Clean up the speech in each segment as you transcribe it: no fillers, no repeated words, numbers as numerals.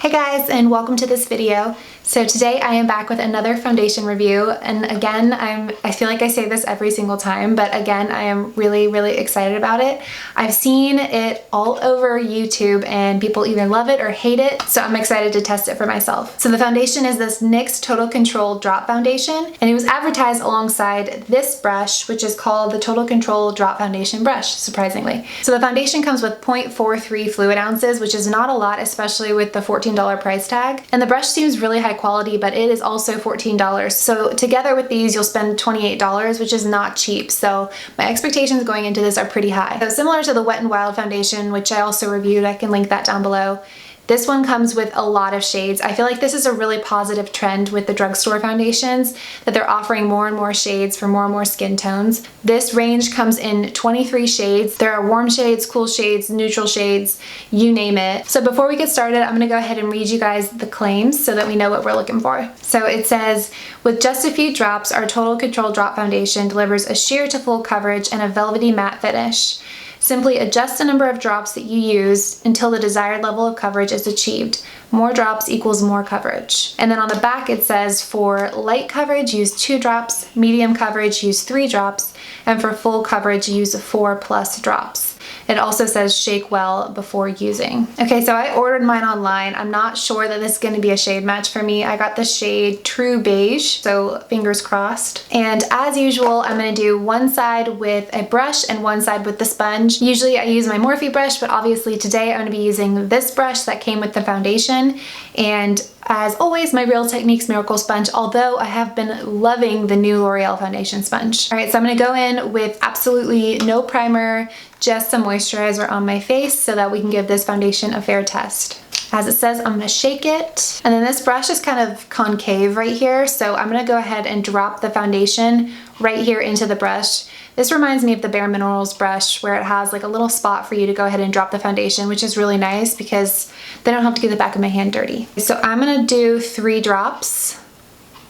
Hey guys, and welcome to this video. So today I am back with another foundation review, and again, I feel like I say this every single time, but again, I am really excited about it. I've seen it all over YouTube and people either love it or hate it, so I'm excited to test it for myself. So the foundation is this NYX Total Drop Foundation, and it was advertised alongside this brush, which is called the Total Control Drop Foundation brush, surprisingly. So the foundation comes with 0.43 fluid ounces, which is not a lot, especially with the $14 price tag. And the brush seems really high quality, but it is also $14. So together with these, you'll spend $28, which is not cheap. So my expectations going into this are pretty high. So similar to the Wet n Wild foundation, which I also reviewed, I can link that down below. This one comes with a lot of shades. I feel like this is a really positive trend with the drugstore foundations, that they're offering more and more shades for more and more skin tones. This range comes in 23 shades. There are warm shades, cool shades, neutral shades, you name it. So before we get started, I'm gonna go ahead and read you guys the claims so that we know what we're looking for. So it says, with just a few drops, our Total Control Drop Foundation delivers a sheer to full coverage and a velvety matte finish. Simply adjust the number of drops that you use until the desired level of coverage is achieved. More drops equals more coverage. And then on the back it says, for light coverage, use 2 drops, medium coverage, use 3 drops, and for full coverage, use 4+ drops. It also says shake well before using. Okay, so I ordered mine online. I'm not sure that this is gonna be a shade match for me. I got the shade True Beige, so fingers crossed. And as usual, I'm gonna do one side with a brush and one side with the sponge. Usually I use my Morphe brush, but obviously today I'm gonna be using this brush that came with the foundation. And as always, my Real Techniques Miracle Sponge, although I have been loving the new L'Oreal foundation sponge. All right, so I'm gonna go in with absolutely no primer, just some moisturizer on my face so that we can give this foundation a fair test. As it says, I'm gonna shake it. And then this brush is kind of concave right here, so I'm gonna go ahead and drop the foundation right here into the brush. This reminds me of the Bare Minerals brush where it has like a little spot for you to go ahead and drop the foundation, which is really nice because then I don't have to get the back of my hand dirty. So I'm gonna do 3 drops.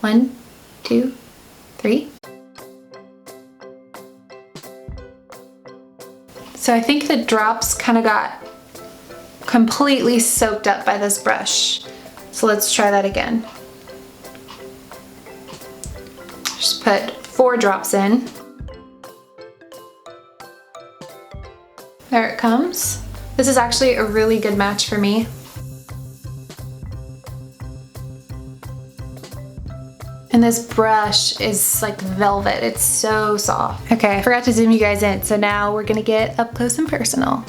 1, 2, 3. So I think the drops kind of got completely soaked up by this brush. So let's try that again. Just put 4 drops in. There it comes. This is actually a really good match for me. And this brush is like velvet. It's so soft. Okay, I forgot to zoom you guys in, so now we're gonna get up close and personal.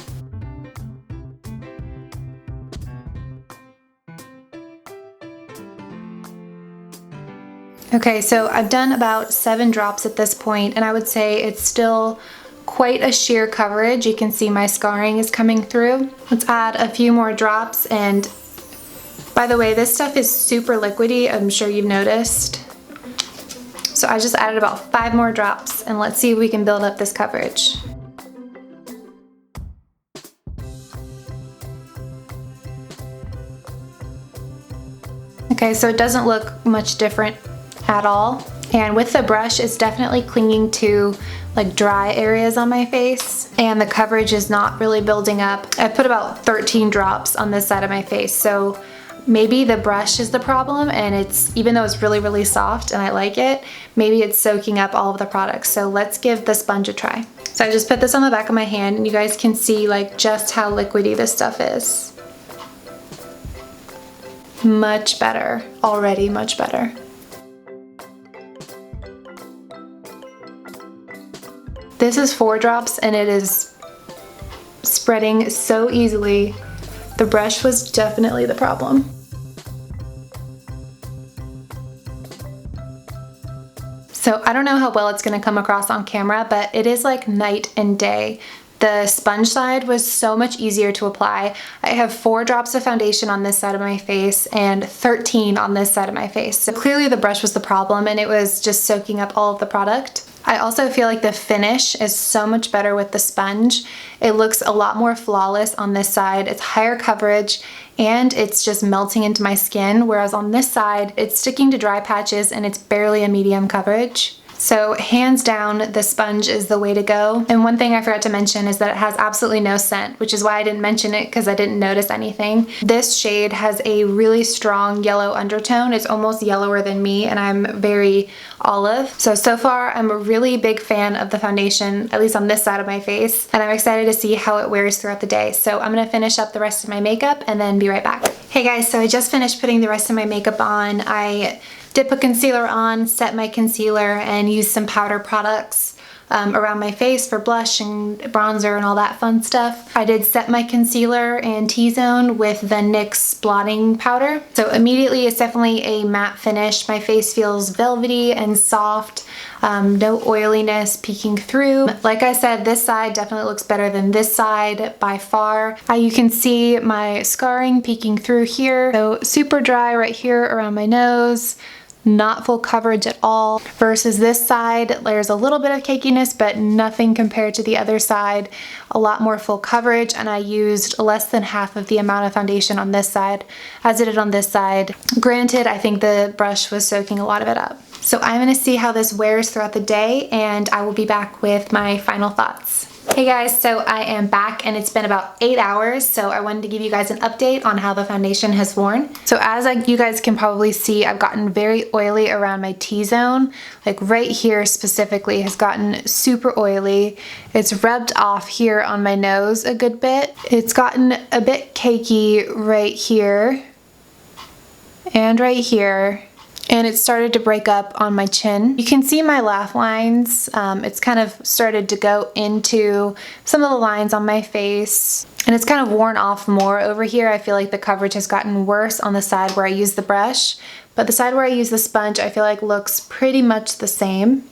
Okay, so I've done about 7 drops at this point, and I would say it's still quite a sheer coverage. You can see my scarring is coming through. Let's add a few more drops, and by the way, this stuff is super liquidy, I'm sure you've noticed. So I just added about 5 more drops, and let's see if we can build up this coverage. Okay, so it doesn't look much different at all. And with the brush, it's definitely clinging to like dry areas on my face, and the coverage is not really building up. I put about 13 drops on this side of my face, so maybe the brush is the problem, and it's, even though it's really soft and I like it, maybe it's soaking up all of the products. So let's give the sponge a try. So I just put this on the back of my hand, and you guys can see like just how liquidy this stuff is. Much better, already much better. This is 4 drops and it is spreading so easily. The brush was definitely the problem. So I don't know how well it's gonna come across on camera, but it is like night and day. The sponge side was so much easier to apply. I have 4 drops of foundation on this side of my face and 13 on this side of my face. So clearly the brush was the problem, and it was just soaking up all of the product. I also feel like the finish is so much better with the sponge. It looks a lot more flawless on this side. It's higher coverage and it's just melting into my skin, whereas on this side, it's sticking to dry patches and it's barely a medium coverage. So hands down, the sponge is the way to go. And one thing I forgot to mention is that it has absolutely no scent, which is why I didn't mention it, because I didn't notice anything. This shade has a really strong yellow undertone. It's almost yellower than me, and I'm very olive. So far I'm a really big fan of the foundation, at least on this side of my face, and I'm excited to see how it wears throughout the day. So I'm gonna finish up the rest of my makeup and then be right back. Hey guys, so I just finished putting the rest of my makeup on. I did put concealer on, set my concealer, and used some powder products around my face for blush and bronzer and all that fun stuff. I did set my concealer and T-zone with the NYX blotting powder. So immediately it's definitely a matte finish. My face feels velvety and soft. No oiliness peeking through. Like I said, this side definitely looks better than this side by far. You can see my scarring peeking through here. So super dry right here around my nose. Not full coverage at all, versus this side there's a little bit of cakiness, but nothing compared to the other side. A lot more full coverage, and I used less than half of the amount of foundation on this side as I did on this side. Granted, I think the brush was soaking a lot of it up. So I'm gonna see how this wears throughout the day, and I will be back with my final thoughts. Hey guys, so I am back and it's been about 8 hours, so I wanted to give you guys an update on how the foundation has worn. So as you guys can probably see, I've gotten very oily around my T-zone. Like right here specifically has gotten super oily. It's rubbed off here on my nose a good bit. It's gotten a bit cakey right here and right here. And it started to break up on my chin. You can see my laugh lines. It's kind of started to go into some of the lines on my face. And it's kind of worn off more over here. I feel like the coverage has gotten worse on the side where I use the brush. But the side where I use the sponge, I feel like looks pretty much the same.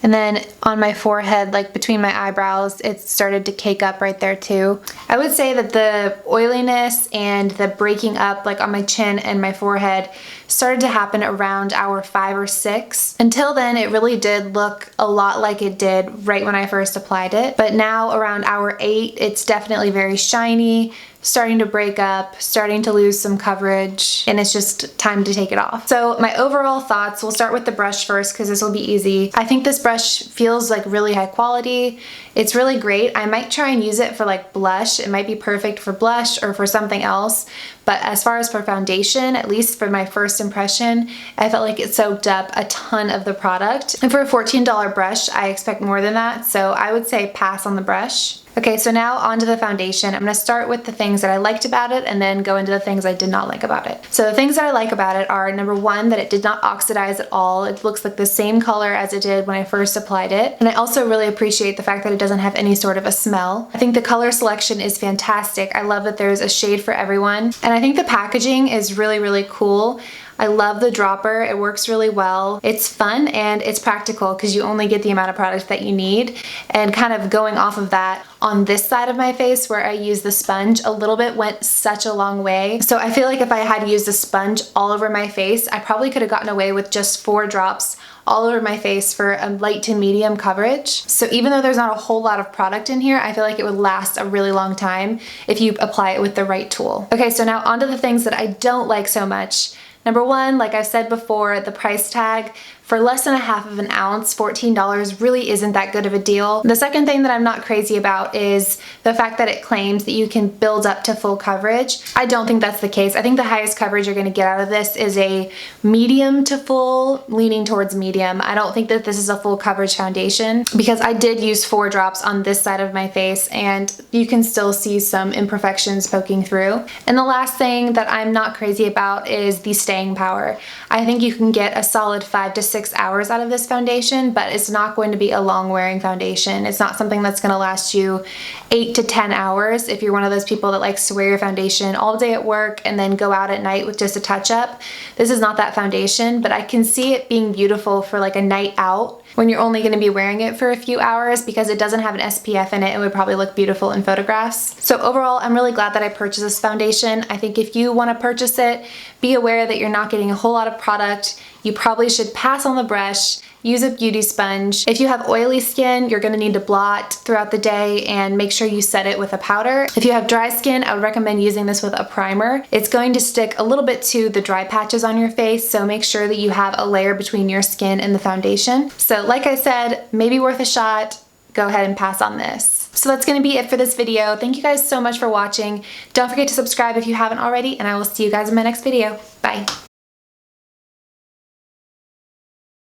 And then on my forehead, like between my eyebrows, it started to cake up right there too. I would say that the oiliness and the breaking up like on my chin and my forehead started to happen around hour 5 or 6. Until then, it really did look a lot like it did right when I first applied it. But now around hour 8, it's definitely very shiny, starting to break up, starting to lose some coverage, and it's just time to take it off. So my overall thoughts, we'll start with the brush first because this will be easy. I think this brush feels like really high quality. It's really great. I might try and use it for like blush. It might be perfect for blush or for something else. But as far as for foundation, at least for my first impression, I felt like it soaked up a ton of the product. And for a $14 brush, I expect more than that. So I would say pass on the brush. Okay, so now onto the foundation. I'm gonna start with the things that I liked about it and then go into the things I did not like about it. So the things that I like about it are, number one, that it did not oxidize at all. It looks like the same color as it did when I first applied it. And I also really appreciate the fact that it doesn't have any sort of a smell. I think the color selection is fantastic. I love that there's a shade for everyone. And I think the packaging is really, really cool. I love the dropper. It works really well. It's fun and it's practical because you only get the amount of product that you need. And kind of going off of that, on this side of my face where I use the sponge, a little bit went such a long way. So I feel like if I had used the sponge all over my face, I probably could have gotten away with just 4 drops all over my face for a light to medium coverage. So even though there's not a whole lot of product in here, I feel like it would last a really long time if you apply it with the right tool. Okay, so now onto the things that I don't like so much. Number one, like I've said before, the price tag. For less than a half of an ounce, $14 really isn't that good of a deal. The second thing that I'm not crazy about is the fact that it claims that you can build up to full coverage. I don't think that's the case. I think the highest coverage you're gonna get out of this is a medium to full, leaning towards medium. I don't think that this is a full coverage foundation because I did use 4 drops on this side of my face and you can still see some imperfections poking through. And the last thing that I'm not crazy about is the staying power. I think you can get a solid 5 to 6 hours out of this foundation, but it's not going to be a long wearing foundation. It's not something that's going to last you 8 to 10 hours if you're one of those people that likes to wear your foundation all day at work and then go out at night with just a touch up. This is not that foundation, but I can see it being beautiful for like a night out when you're only going to be wearing it for a few hours because it doesn't have an SPF in it and would probably look beautiful in photographs. So overall, I'm really glad that I purchased this foundation. I think if you want to purchase it, be aware that you're not getting a whole lot of product. You probably should pass on the brush, use a beauty sponge. If you have oily skin, you're gonna need to blot throughout the day and make sure you set it with a powder. If you have dry skin, I would recommend using this with a primer. It's going to stick a little bit to the dry patches on your face, so make sure that you have a layer between your skin and the foundation. So like I said, maybe worth a shot. Go ahead and pass on this. So that's gonna be it for this video. Thank you guys so much for watching. Don't forget to subscribe if you haven't already, and I will see you guys in my next video. Bye.